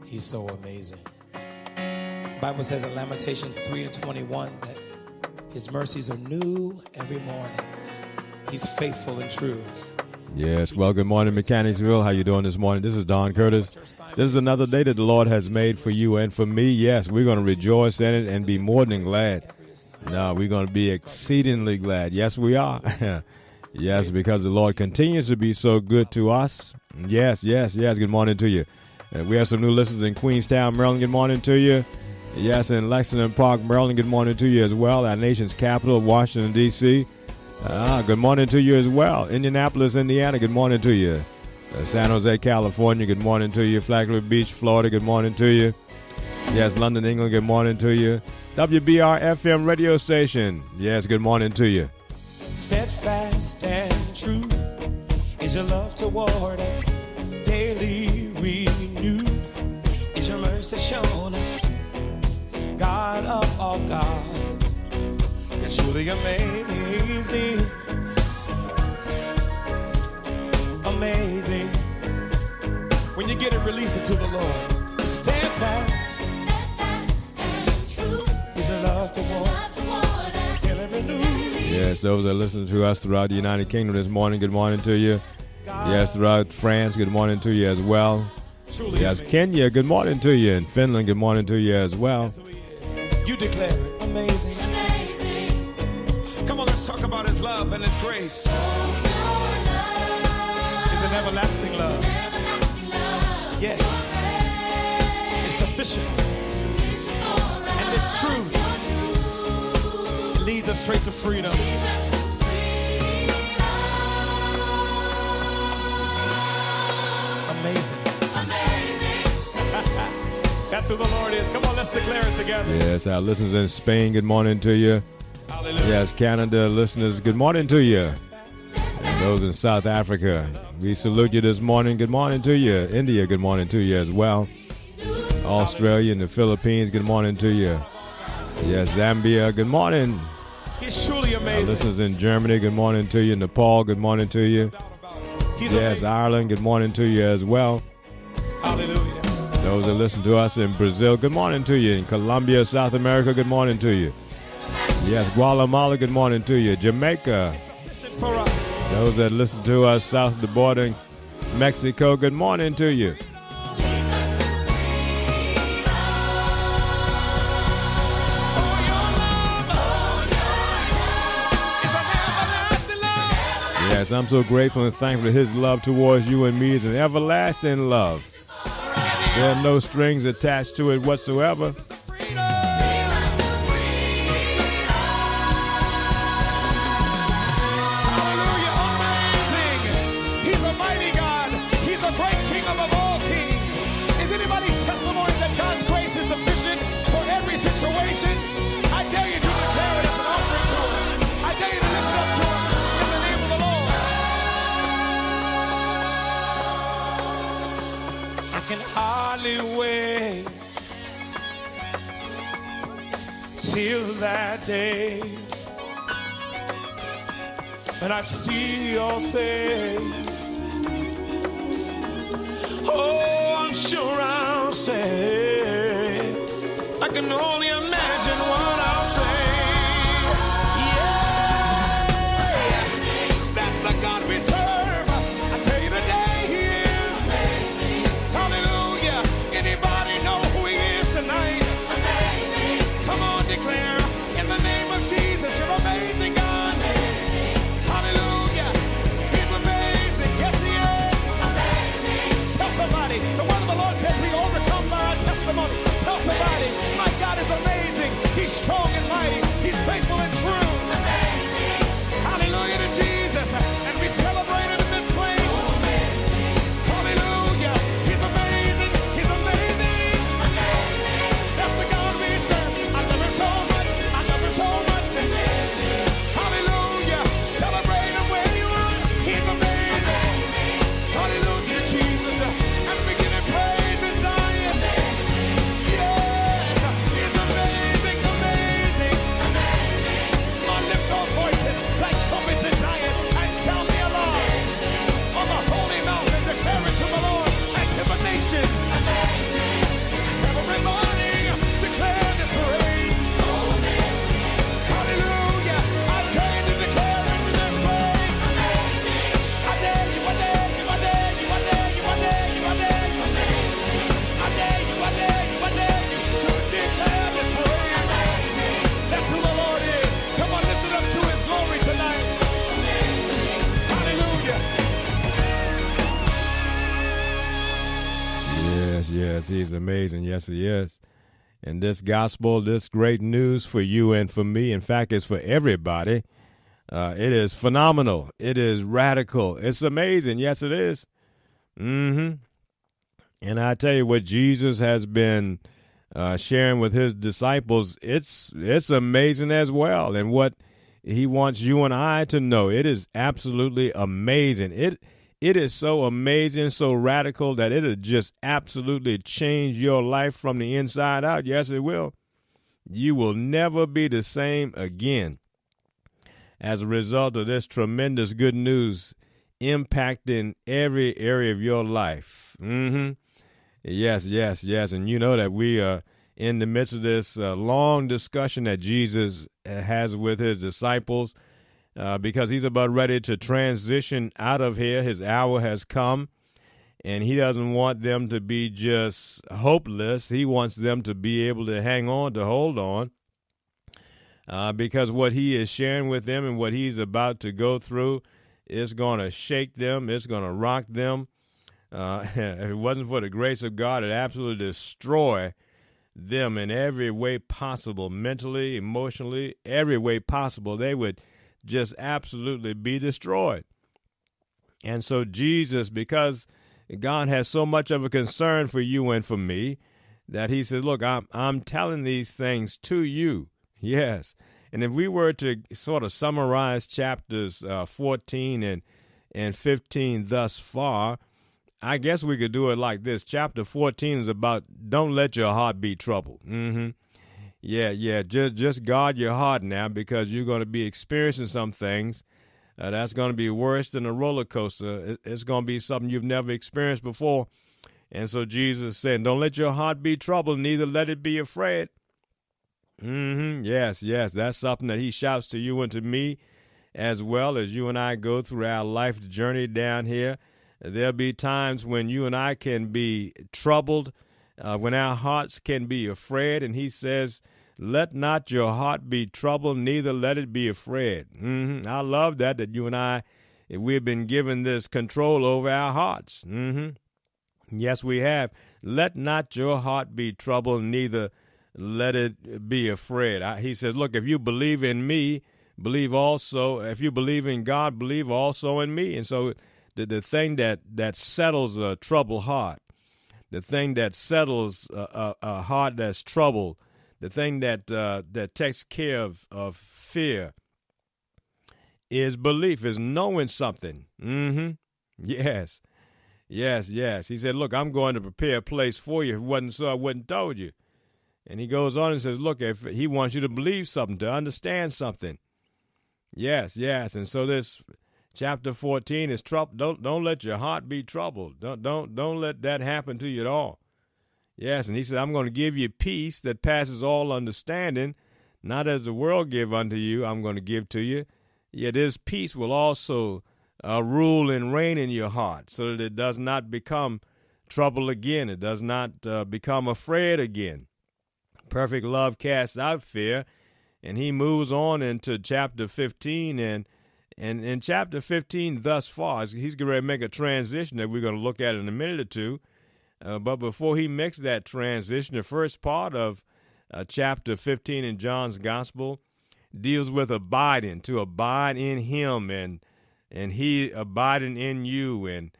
He's so amazing. The Bible says in Lamentations 3:21 that his mercies are new every morning. He's faithful and true. Yes, well, good morning, Mechanicsville. How you doing this morning? This is Don Curtis. This is another day that the Lord has made for you and for me. Yes, we're going to rejoice in it and be more than glad. No, we're going to be exceedingly glad. Yes, we are. Yes, because the Lord continues to be so good to us. Yes. Good morning to you. We have some new listeners in Queenstown, Maryland. Good morning to you. Yes, in Lexington Park, Maryland. Good morning to you as well. Our nation's capital, Washington, D.C. Good morning to you as well. Indianapolis, Indiana. Good morning to you. San Jose, California. Good morning to you. Flagler Beach, Florida. Good morning to you. Yes, London, England. Good morning to you. WBR FM radio station. Yes, good morning to you. Steadfast and true is your love toward us, daily renewed is your mercy shown us. God of all gods, you're truly amazing, amazing. When you get it, release it to the Lord. Steadfast and true is your love toward us, daily renewed. Yes, those that listen to us throughout the United Kingdom this morning, good morning to you. Yes, throughout France, good morning to you as well. Yes, Kenya, good morning to you. And Finland, good morning to you as well. You declare it amazing. Come on, let's talk about his love and his grace. It's an everlasting love. Yes. It's sufficient. And it's truth. It leads us straight to freedom. Amazing. That's who the Lord is. Come on, let's declare it together. Yes, our listeners in Spain, good morning to you. Hallelujah. Yes, Canada listeners, good morning to you. And those in South Africa, we salute you this morning. Good morning to you. India, good morning to you as well. Australia and the Philippines, good morning to you. Yes, Zambia, good morning. He's truly amazing. Our listeners in Germany, good morning to you. Nepal, good morning to you. He's yes, amazing. Ireland, good morning to you as well. Hallelujah. Those that listen to us in Brazil, good morning to you. In Colombia, South America, good morning to you. Yes, Guatemala, good morning to you. Jamaica. For us. Those that listen to us south of the border, Mexico, good morning to you. Yes, I'm so grateful and thankful that his love towards you and me is an everlasting love. There are no strings attached to it whatsoever. Wait till that day when I see your face. Oh, I'm sure I'll say, I can only imagine what I'll say. Yeah, that's the God we serve. I tell you today. Anybody know who he is tonight? Amazing. Come on, declare in the name of Jesus, you're amazing, God. Amazing. Hallelujah. He's amazing. Yes, he is. Amazing. Tell somebody, the word of the Lord says we overcome by our testimony. Tell somebody, my God is amazing. He's strong and mighty. He's faithful and true. Amazing. Hallelujah to Jesus. And we celebrate him in this place. Hallelujah. He's amazing. He's amazing. he's amazing. Yes, he is. And this gospel, this great news for you and for me, in fact, it's for everybody. It is phenomenal. It is radical. It's amazing. Yes, it is. Mm-hmm. And I tell you what Jesus has been sharing with his disciples, it's amazing as well. And what he wants you and I to know, it is absolutely amazing. It is so amazing, so radical that it'll just absolutely change your life from the inside out. Yes, it will. You will never be the same again as a result of this tremendous good news impacting every area of your life. Mm-hmm. Yes. And you know that we are in the midst of this long discussion that Jesus has with his disciples because he's about ready to transition out of here. His hour has come, and he doesn't want them to be just hopeless. He wants them to be able to hang on, to hold on, because what he is sharing with them and what he's about to go through is going to shake them. It's going to rock them. If it wasn't for the grace of God, it'd absolutely destroy them in every way possible, mentally, emotionally, every way possible. They would just absolutely be destroyed. And so Jesus, because God has so much of a concern for you and for me, that he says, look, I'm telling these things to you. Yes. And if we were to sort of summarize chapters 14 and 15 thus far, I guess we could do it like this. Chapter 14 is about don't let your heart be troubled. Mm-hmm. Yeah. Just guard your heart now, because you're going to be experiencing some things that's going to be worse than a roller coaster. It's going to be something you've never experienced before. And so Jesus said, don't let your heart be troubled, neither let it be afraid. Mm-hmm. Yes. That's something that he shouts to you and to me as well as you and I go through our life journey down here. There'll be times when you and I can be troubled, when our hearts can be afraid. And he says, let not your heart be troubled, neither let it be afraid. Mm-hmm. I love that you and I, we've been given this control over our hearts. Mm-hmm. Yes, we have. Let not your heart be troubled, neither let it be afraid. He says, look, if you believe in me, believe also. If you believe in God, believe also in me. And so the thing that settles a troubled heart, the thing that settles a heart that's troubled, the thing that takes care of fear is belief, is knowing something. Mm-hmm. Yes. He said, look, I'm going to prepare a place for you. If it wasn't so, I wouldn't have told you. And he goes on and says, look, if he wants you to believe something, to understand something. Yes. And so this chapter 14 is trouble. Don't let your heart be troubled. Don't let that happen to you at all. Yes, and he said, I'm going to give you peace that passes all understanding, not as the world give unto you, I'm going to give to you. Yet this peace will also rule and reign in your heart, so that it does not become trouble again. It does not become afraid again. Perfect love casts out fear. And he moves on into chapter 15, and in chapter 15 thus far, he's going to make a transition that we're going to look at in a minute or two. But before he makes that transition, the first part of chapter 15 in John's Gospel deals with abiding, to abide in him and he abiding in you and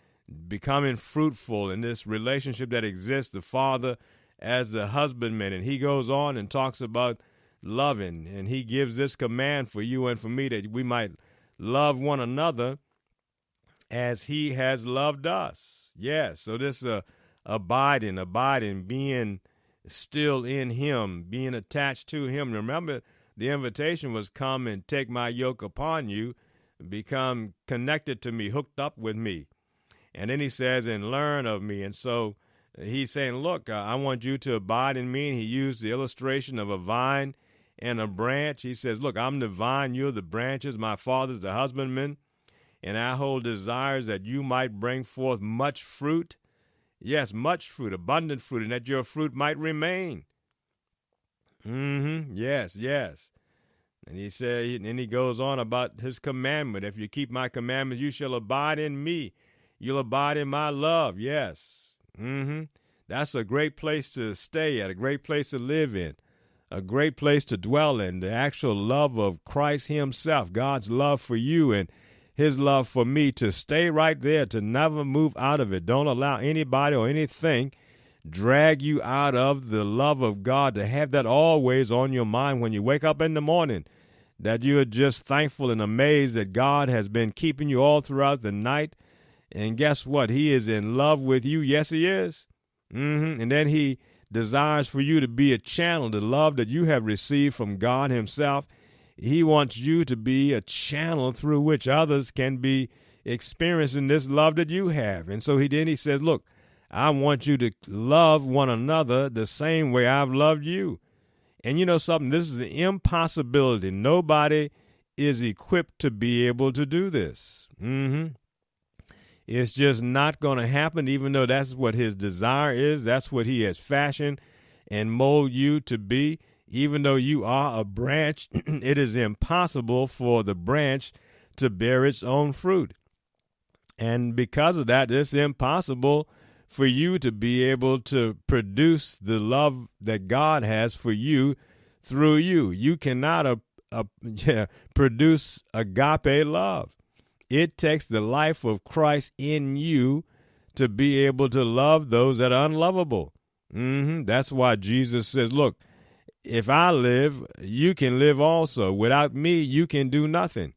becoming fruitful in this relationship that exists, the Father as the husbandman. And he goes on and talks about loving, and he gives this command for you and for me, that we might love one another as he has loved us. Yes, so this abiding, being still in him, being attached to him. Remember, the invitation was come and take my yoke upon you, become connected to me, hooked up with me. And then he says, and learn of me. And so he's saying, look, I want you to abide in me. And he used the illustration of a vine and a branch. He says, look, I'm the vine, you're the branches, my Father's the husbandman, and our whole desire is that you might bring forth much fruit. Yes, much fruit, abundant fruit, and that your fruit might remain. Mm-hmm. Yes. And he said, and he goes on about his commandment. If you keep my commandments, you shall abide in me. You'll abide in my love. Yes. Mm-hmm. That's a great place to stay at, a great place to live in, a great place to dwell in. The actual love of Christ himself, God's love for you and his love for me, to stay right there, to never move out of it. Don't allow anybody or anything drag you out of the love of God, to have that always on your mind when you wake up in the morning, that you are just thankful and amazed that God has been keeping you all throughout the night. And guess what? He is in love with you. Yes, he is. And then he desires for you to be a channel, the love that you have received from God himself. He wants you to be a channel through which others can be experiencing this love that you have. And so he says, look, I want you to love one another the same way I've loved you. And you know something? This is an impossibility. Nobody is equipped to be able to do this. It's just not going to happen, even though that's what his desire is. That's what he has fashioned and molded you to be. Even though you are a branch, it is impossible for the branch to bear its own fruit. And because of that, it's impossible for you to be able to produce the love that God has for you through you. You cannot produce agape love. It takes the life of Christ in you to be able to love those that are unlovable. That's why Jesus says, look, if I live, you can live also. Without me, you can do nothing.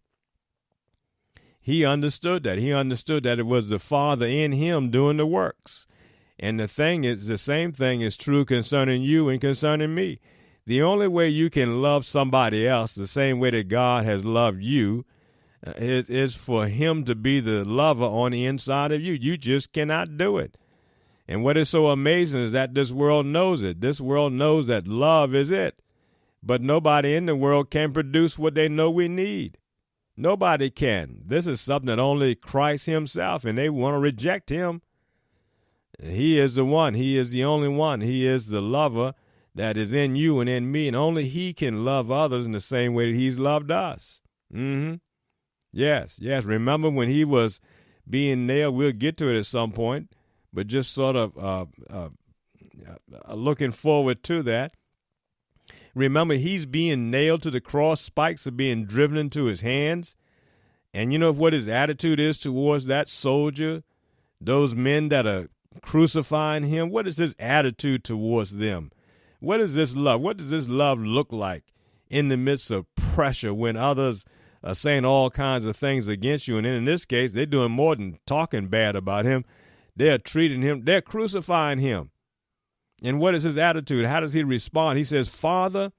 He understood that. He understood that it was the Father in him doing the works. And the same thing is true concerning you and concerning me. The only way you can love somebody else the same way that God has loved you is for him to be the lover on the inside of you. You just cannot do it. And what is so amazing is that this world knows it. This world knows that love is it. But nobody in the world can produce what they know we need. Nobody can. This is something that only Christ himself, and they want to reject him. He is the one. He is the only one. He is the lover that is in you and in me, and only he can love others in the same way that he's loved us. Yes. Remember when he was being nailed? We'll get to it at some point, but just sort of looking forward to that. Remember, he's being nailed to the cross. Spikes are being driven into his hands. And you know what his attitude is towards that soldier, those men that are crucifying him? What is his attitude towards them? What is this love? What does this love look like in the midst of pressure when others are saying all kinds of things against you? And in this case, they're doing more than talking bad about him. They're treating him, they're crucifying him. And what is his attitude? How does he respond? He says, Father,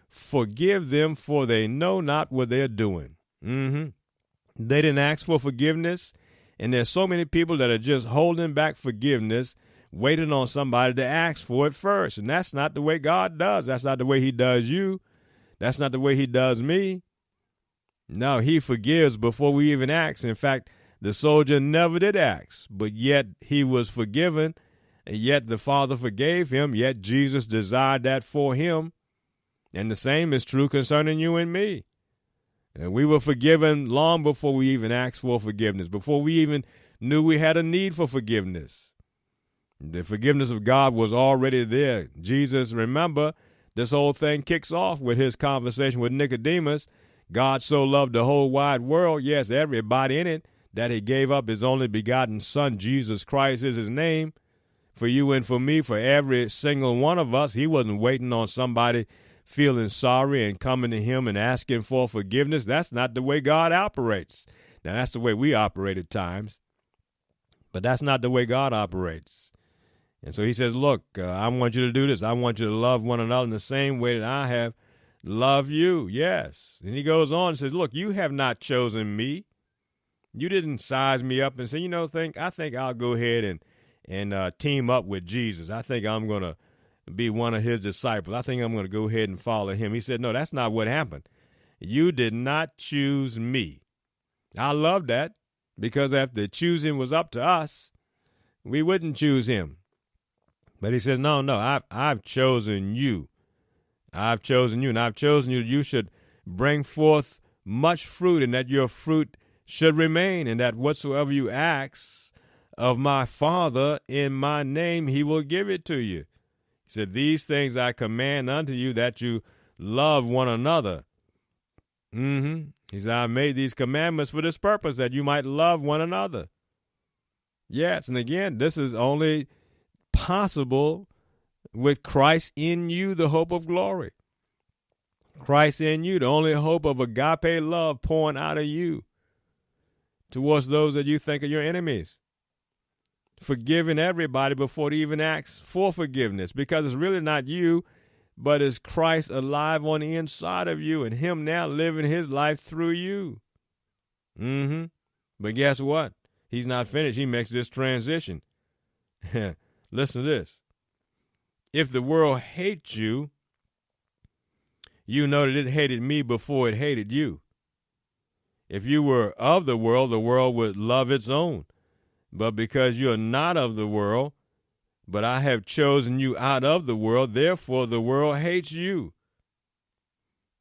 forgive them, for they know not what they're doing. They didn't ask for forgiveness. And there's so many people that are just holding back forgiveness, waiting on somebody to ask for it first. And that's not the way God does. That's not the way he does you. That's not the way he does me. No, he forgives before we even ask. In fact, the soldier never did ask, but yet he was forgiven, and yet the Father forgave him, yet Jesus desired that for him. And the same is true concerning you and me. And we were forgiven long before we even asked for forgiveness, before we even knew we had a need for forgiveness. The forgiveness of God was already there. Jesus, remember, this whole thing kicks off with his conversation with Nicodemus. God so loved the whole wide world, yes, everybody in it, that he gave up his only begotten Son. Jesus Christ is his name. For you and for me, for every single one of us. He wasn't waiting on somebody feeling sorry and coming to him and asking for forgiveness. That's not the way God operates. Now, that's the way we operate at times, but that's not the way God operates. And so he says, look, I want you to do this. I want you to love one another in the same way that I have loved you. Yes. And he goes on and says, look, you have not chosen me. You didn't size me up and say, I think I'll go ahead and team up with Jesus. I think I'm going to be one of his disciples. I think I'm going to go ahead and follow him. He said, no, that's not what happened. You did not choose me. I love that, because if the choosing was up to us, we wouldn't choose him. But he says, no, I've chosen you. I've chosen you, and I've chosen you. You should bring forth much fruit, and that your fruit should remain, and that whatsoever you ask of my Father in my name, he will give it to you. He said, these things I command unto you, that you love one another. He said, I made these commandments for this purpose, that you might love one another. Yes, and again, this is only possible with Christ in you, the hope of glory. Christ in you, the only hope of agape love pouring out of you towards those that you think are your enemies. Forgiving everybody before they even ask for forgiveness, because it's really not you, but it's Christ alive on the inside of you and him now living his life through you. But guess what? He's not finished. He makes this transition. Listen to this. If the world hates you, you know that it hated me before it hated you. If you were of the world would love its own. But because you are not of the world, but I have chosen you out of the world, therefore the world hates you.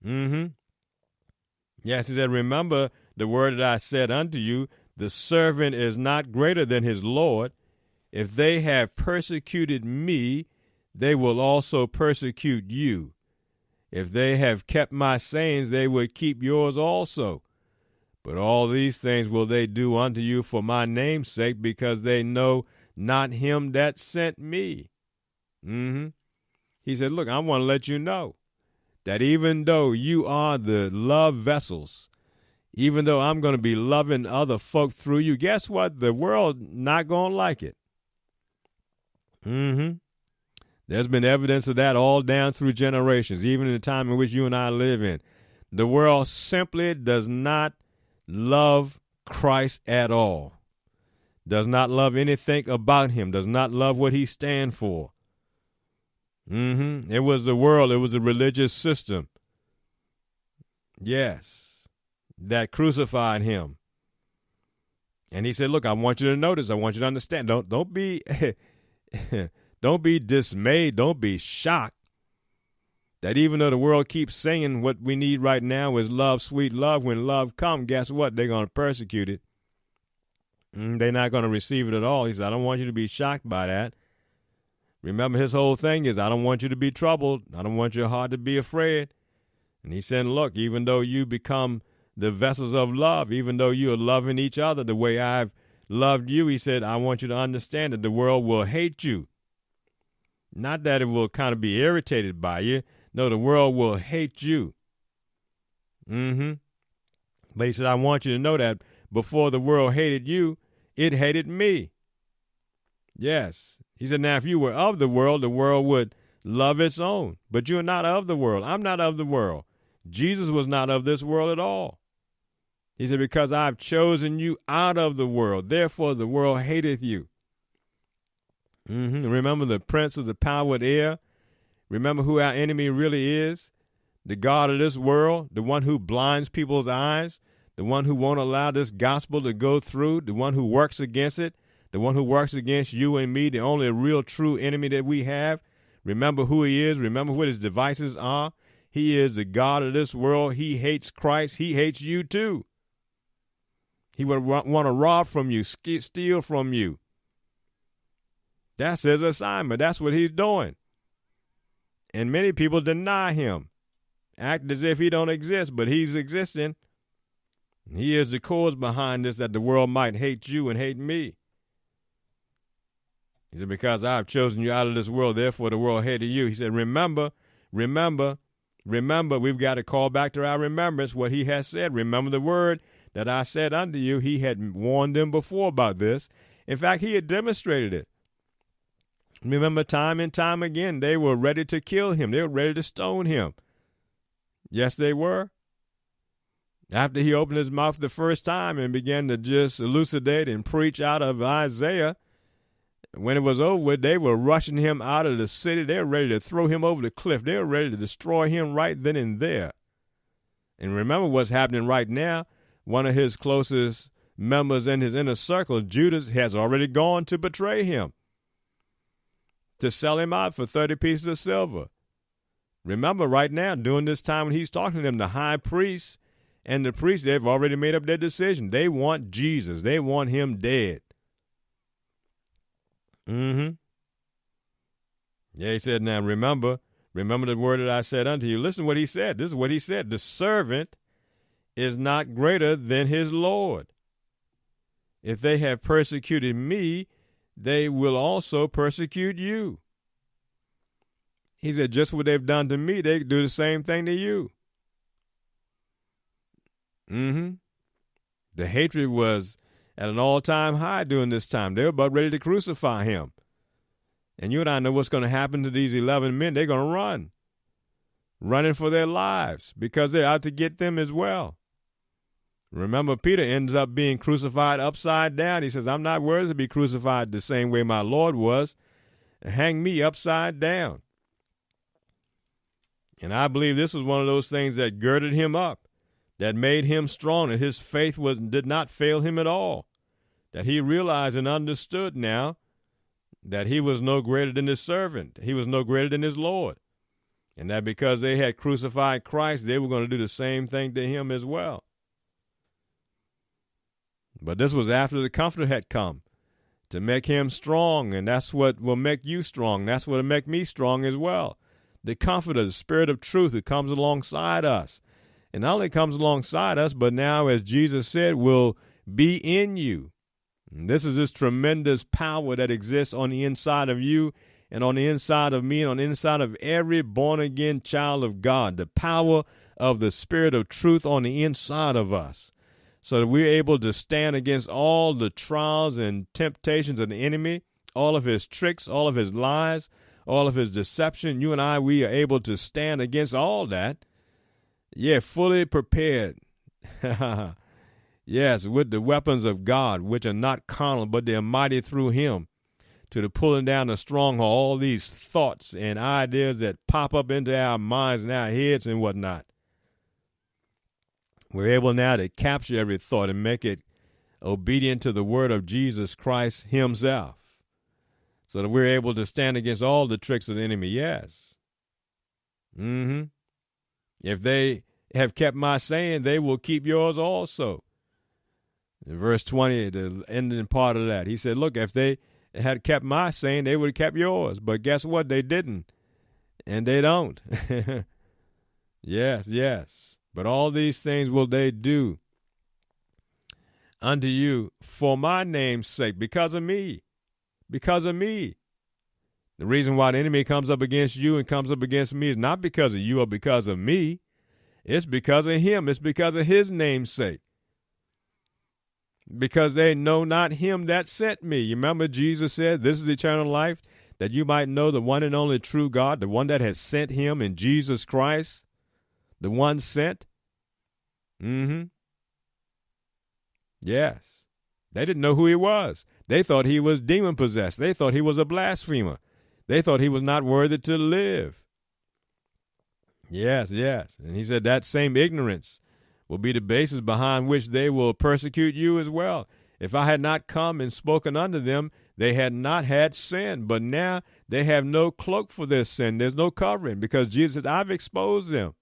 Yes, he said, remember the word that I said unto you, the servant is not greater than his Lord. If they have persecuted me, they will also persecute you. If they have kept my sayings, they will keep yours also. But all these things will they do unto you for my name's sake, because they know not him that sent me. He said, look, I want to let you know that even though you are the love vessels, even though I'm going to be loving other folk through you, guess what? The world not going to like it. There's been evidence of that all down through generations, even in the time in which you and I live in. The world simply does not love Christ at all, does not love anything about him, does not love what he stands for. It was the world, it was a religious system, yes, that crucified him. And he said, look, I want you to notice, I want you to understand, don't be don't be dismayed, don't be shocked that even though the world keeps saying what we need right now is love, sweet love, when love comes, guess what? They're going to persecute it. They're not going to receive it at all. He said, I don't want you to be shocked by that. Remember, his whole thing is, I don't want you to be troubled. I don't want your heart to be afraid. And he said, look, even though you become the vessels of love, even though you are loving each other the way I've loved you, he said, I want you to understand that the world will hate you. Not that it will kind of be irritated by you. No, the world will hate you. But he said, I want you to know that before the world hated you, it hated me. Yes. He said, now, if you were of the world would love its own. But you're not of the world. I'm not of the world. Jesus was not of this world at all. He said, because I've chosen you out of the world, therefore the world hateth you. Remember the prince of the power of the air? Remember who our enemy really is? The God of this world, the one who blinds people's eyes, the one who won't allow this gospel to go through, the one who works against it, the one who works against you and me, the only real true enemy that we have. Remember who he is. Remember what his devices are. He is the God of this world. He hates Christ. He hates you too. He would want to rob from you, steal from you. That's his assignment. That's what he's doing. And many people deny him, act as if he don't exist, but he's existing. He is the cause behind this, that the world might hate you and hate me. He said, because I've chosen you out of this world, therefore the world hated you. He said, remember, we've got to call back to our remembrance what he has said. Remember the word that I said unto you. He had warned them before about this. In fact, he had demonstrated it. Remember, time and time again, they were ready to kill him. They were ready to stone him. Yes, they were. After he opened his mouth the first time and began to just elucidate and preach out of Isaiah, when it was over, they were rushing him out of the city. They were ready to throw him over the cliff. They were ready to destroy him right then and there. And remember what's happening right now. One of his closest members in his inner circle, Judas, has already gone to betray him, to sell him out for 30 pieces of silver. Remember, right now, during this time when he's talking to them, the high priests and the priests, they've already made up their decision. They want Jesus. They want him dead. Mm-hmm. Yeah, he said, now remember the word that I said unto you. Listen to what he said. This is what he said. The servant is not greater than his Lord. If they have persecuted me, they will also persecute you. He said, just what they've done to me, they do the same thing to you. Mm-hmm. The hatred was at an all-time high during this time. They were about ready to crucify him. And you and I know what's going to happen to these 11 men. They're going to run, running for their lives because they're out to get them as well. Remember, Peter ends up being crucified upside down. He says, I'm not worthy to be crucified the same way my Lord was. Hang me upside down. And I believe this was one of those things that girded him up, that made him strong, and his faith did not fail him at all, that he realized and understood now that he was no greater than his servant. He was no greater than his Lord. And that because they had crucified Christ, they were going to do the same thing to him as well. But this was after the Comforter had come to make him strong, and that's what will make you strong. That's what will make me strong as well. The Comforter, the Spirit of truth that comes alongside us. And not only comes alongside us, but now, as Jesus said, will be in you. And this is this tremendous power that exists on the inside of you and on the inside of me and on the inside of every born-again child of God. The power of the Spirit of truth on the inside of us, so that we're able to stand against all the trials and temptations of the enemy, all of his tricks, all of his lies, all of his deception. You and I, we are able to stand against all that. Yeah, fully prepared. Yes, with the weapons of God, which are not carnal, but they are mighty through him, to the pulling down the stronghold, all these thoughts and ideas that pop up into our minds and our heads and whatnot. We're able now to capture every thought and make it obedient to the word of Jesus Christ himself, so that we're able to stand against all the tricks of the enemy. Yes. Mm-hmm. If they have kept my saying, they will keep yours also. In verse 20, the ending part of that, he said, look, if they had kept my saying, they would have kept yours. But guess what? They didn't. And they don't. Yes, yes. But all these things will they do unto you for my name's sake, because of me. Because of me. The reason why the enemy comes up against you and comes up against me is not because of you or because of me. It's because of him. It's because of his name's sake. Because they know not him that sent me. You remember Jesus said, this is eternal life, that you might know the one and only true God, the one that has sent him in Jesus Christ, the one sent. Mm-hmm. Yes. They didn't know who he was. They thought he was demon-possessed. They thought he was a blasphemer. They thought he was not worthy to live. Yes, yes. And he said that same ignorance will be the basis behind which they will persecute you as well. If I had not come and spoken unto them, they had not had sin. But now they have no cloak for their sin. There's no covering, because Jesus said, I've exposed them.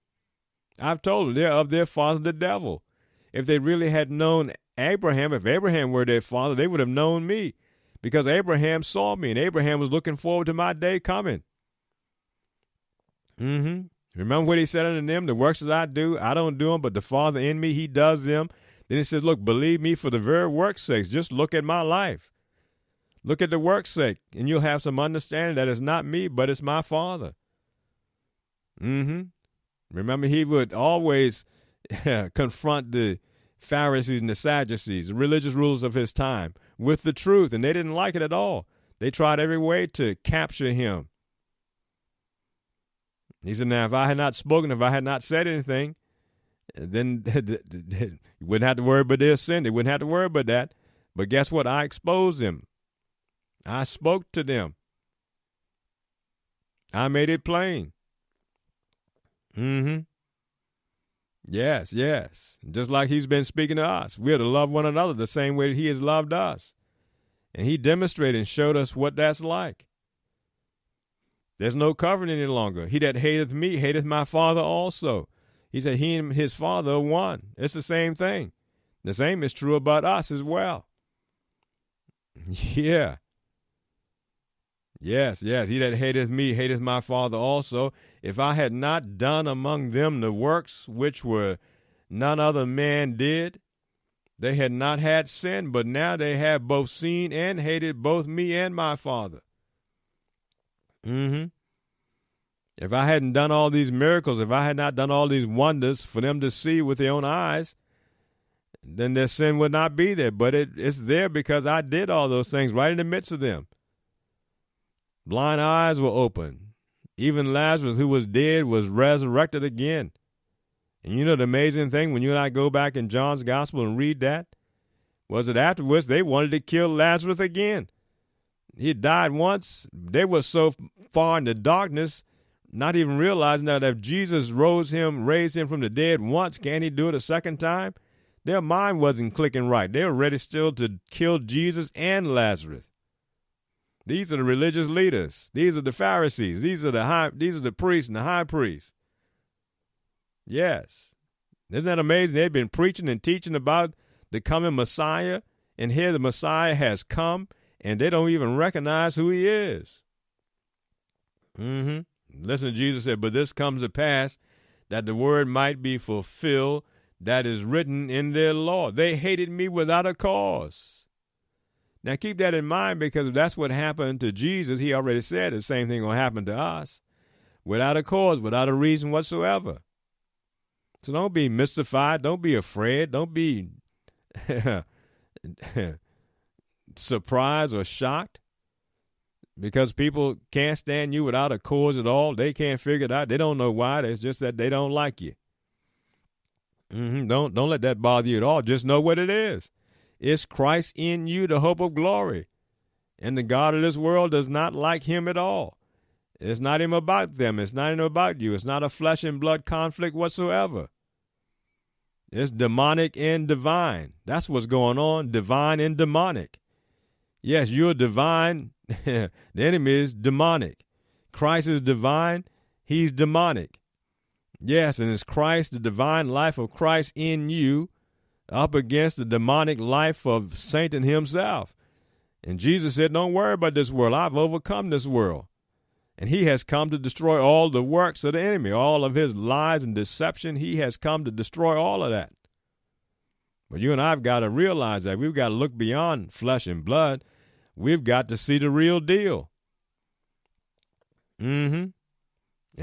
I've told them they're of their father, the devil. If they really had known Abraham, if Abraham were their father, they would have known me, because Abraham saw me, and Abraham was looking forward to my day coming. Mm-hmm. Remember what he said unto them? The works that I do, I don't do them, but the Father in me, he does them. Then he says, look, believe me for the very work's sake. Just look at my life. Look at the work's sake, and you'll have some understanding that it's not me, but it's my Father. Mm-hmm. Remember, he would always confront the Pharisees and the Sadducees, the religious rulers of his time, with the truth, and they didn't like it at all. They tried every way to capture him. He said, now, if I had not spoken, if I had not said anything, then you wouldn't have to worry about their sin. They wouldn't have to worry about that. But guess what? I exposed them. I spoke to them. I made it plain. Mm-hmm. Yes, yes. Just like he's been speaking to us. We are to love one another the same way that he has loved us. And he demonstrated and showed us what that's like. There's no covering any longer. He that hateth me hateth my Father also. He said he and his Father are one. It's the same thing. The same is true about us as well. Yeah. Yes, he that hateth me hateth my Father also. If I had not done among them the works which were none other man did, they had not had sin, but now they have both seen and hated both me and my Father. If I hadn't done all these miracles, if I had not done all these wonders for them to see with their own eyes, then their sin would not be there. But it's there because I did all those things right in the midst of them. Blind eyes were opened. Even Lazarus, who was dead, was resurrected again. And you know the amazing thing, when you and I go back in John's gospel and read that, was that afterwards they wanted to kill Lazarus again. He died once. They were so far in the darkness, not even realizing that if Jesus raised him from the dead once, can he do it a second time? Their mind wasn't clicking right. They were ready still to kill Jesus and Lazarus. These are the religious leaders. These are the Pharisees. These are the priests and the high priests. Yes. Isn't that amazing? They've been preaching and teaching about the coming Messiah, and here the Messiah has come, and they don't even recognize who he is. Listen to Jesus said, but this comes to pass that the word might be fulfilled that is written in their law. They hated me without a cause. Now keep that in mind, because if that's what happened to Jesus, he already said the same thing will happen to us. Without a cause, without a reason whatsoever. So don't be mystified. Don't be afraid. Don't be surprised or shocked because people can't stand you without a cause at all. They can't figure it out. They don't know why. It's just that they don't like you. Don't let that bother you at all. Just know what it is. It's Christ in you, the hope of glory. And the God of this world does not like him at all. It's not even about them. It's not even about you. It's not a flesh and blood conflict whatsoever. It's demonic and divine. That's what's going on, divine and demonic. Yes, you're divine. The enemy is demonic. Christ is divine. He's demonic. Yes, and it's Christ, the divine life of Christ in you, up against the demonic life of Satan himself. And Jesus said, don't worry about this world. I've overcome this world. And he has come to destroy all the works of the enemy, all of his lies and deception. He has come to destroy all of that. But you and I have got to realize that we've got to look beyond flesh and blood. We've got to see the real deal. And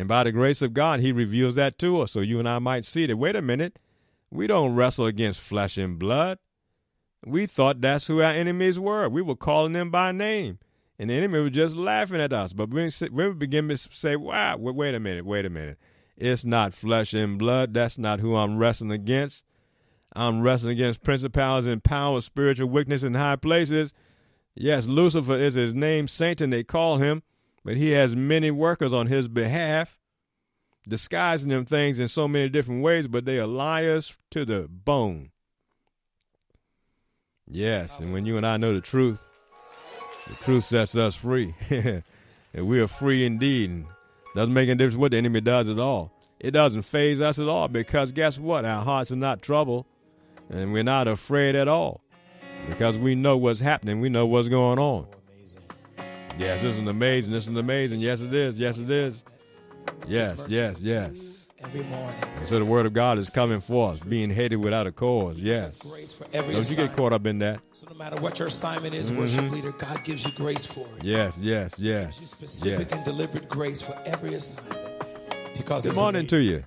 by the grace of God, he reveals that to us so you and I might see that, wait a minute, we don't wrestle against flesh and blood. We thought that's who our enemies were. We were calling them by name. And the enemy was just laughing at us. But we begin to say, wow, wait a minute. It's not flesh and blood. That's not who I'm wrestling against. I'm wrestling against principalities and powers, spiritual wickedness in high places. Yes, Lucifer is his name. Satan, they call him. But he has many workers on his behalf, disguising them things in so many different ways, but they are liars to the bone. Yes, and when you and I know the truth sets us free. And we are free indeed. And doesn't make any difference what the enemy does at all. It doesn't faze us at all, because guess what? Our hearts are not troubled, and we're not afraid at all, because we know what's happening. We know what's going on. Yes, this is amazing. Yes, it is. Yes. Every morning. And so the word of God is coming forth, being hated without a cause. Yes. Don't you get caught up in that. So no matter what your assignment is, worship leader, God gives you grace for it. Yes. Gives you specific and deliberate grace for every assignment. Because good morning to you.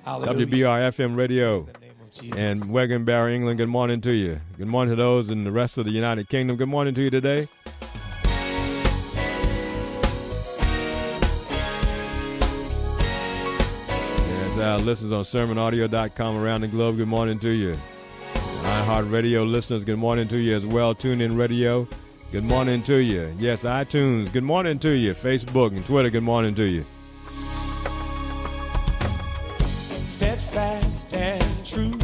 Hallelujah. WBR-FM Radio and Wegenbarre, England, good morning to you. Good morning to those in the rest of the United Kingdom. Good morning to you today. Our listeners on sermonaudio.com around the globe, good morning to you. iHeartRadio listeners, good morning to you as well. TuneIn Radio, good morning to you. Yes, iTunes, good morning to you. Facebook and Twitter, good morning to you. Steadfast and true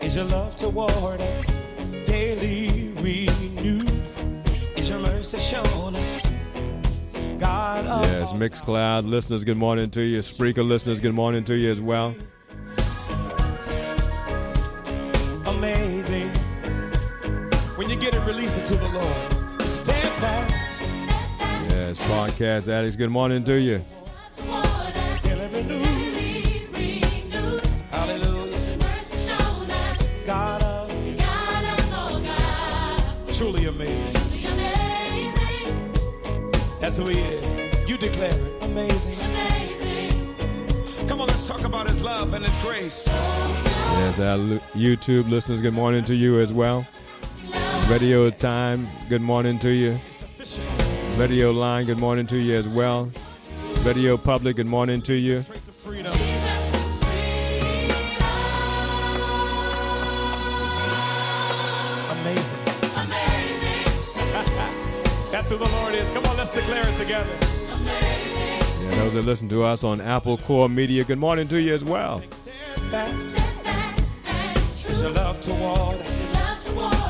is your love toward us, daily renewed is your mercy shown us. Yes, Mixcloud listeners, good morning to you. Spreaker listeners, good morning to you as well. Amazing. When you get it, release it to the Lord. Stand fast. Yes, podcast addicts, good morning to you. Truly amazing. That's who he is. You declare it. Amazing. Come on, let's talk about his love and his grace. Yes, our YouTube listeners, good morning to you as well. Radio Time, good morning to you. Radio Line, good morning to you as well. Radio Public, good morning to you. Amazing. That's who the Lord is. Come on, let's declare it together. Yeah, those that listen to us on Apple Core Media, good morning to you as well. Fast. Is your love toward us.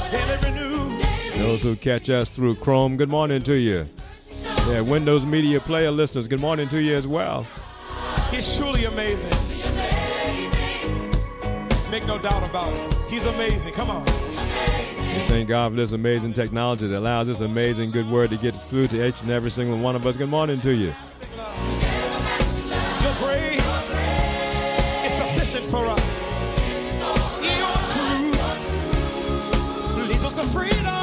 Daily renewed. Those who catch us through Chrome, good morning to you. Yeah, Windows Media Player listeners, good morning to you as well. He's truly amazing. Make no doubt about it. He's amazing. Come on. We thank God for this amazing technology that allows this amazing good word to get through to each and every single one of us. Good morning to you. Your grace is sufficient for us. Your truth leads us to freedom.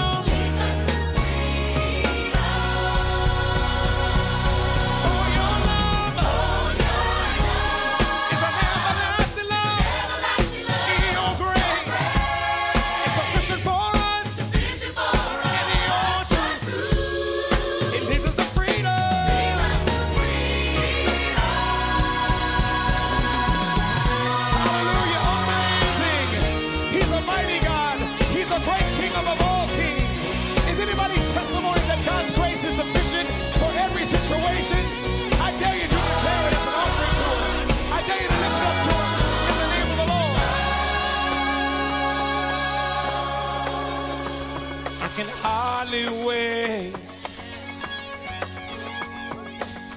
Situation. I dare you to declare it as an offering to him. I dare you to lift it up to him in the name of the Lord. I can hardly wait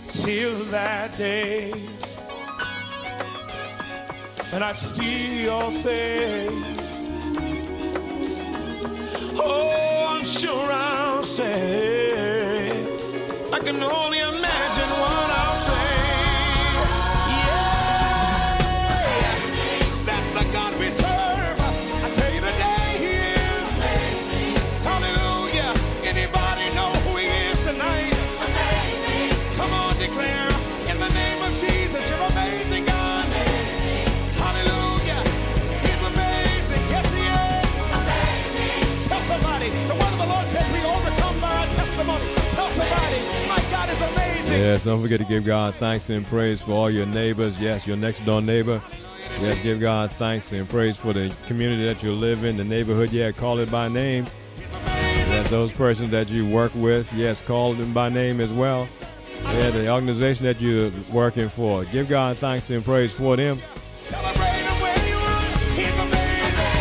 till that day when I see your face. Oh, I'm sure I'll say I can only imagine what I'll say. Yeah, that's the God we serve. I tell you today he is amazing. Hallelujah. Anybody know who he is tonight? Amazing. Come on, declare in the name of Jesus, you're amazing, God. Amazing. Hallelujah. He's amazing. Yes, he is. Amazing. Tell somebody, the word of the Lord says we overcome by our testimony. Tell somebody, my God is amazing. Yes, don't forget to give God thanks and praise for all your neighbors. Yes, your next door neighbor. Yes, give God thanks and praise for the community that you live in, the neighborhood. Yeah, call it by name. Yes, those persons that you work with. Yes, call them by name as well. Yeah, the organization that you're working for. Give God thanks and praise for them.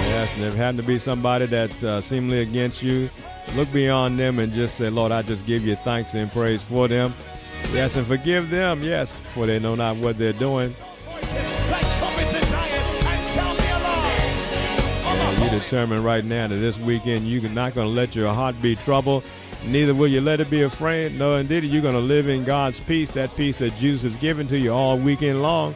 Yes, and if it happened to be somebody that's seemingly against you, look beyond them and just say, Lord, I just give you thanks and praise for them. Yes, and forgive them, yes, for they know not what they're doing. And you determine right now that this weekend you're not going to let your heart be troubled. Neither will you let it be afraid. No, indeed, you're going to live in God's peace, that peace that Jesus has given to you all weekend long.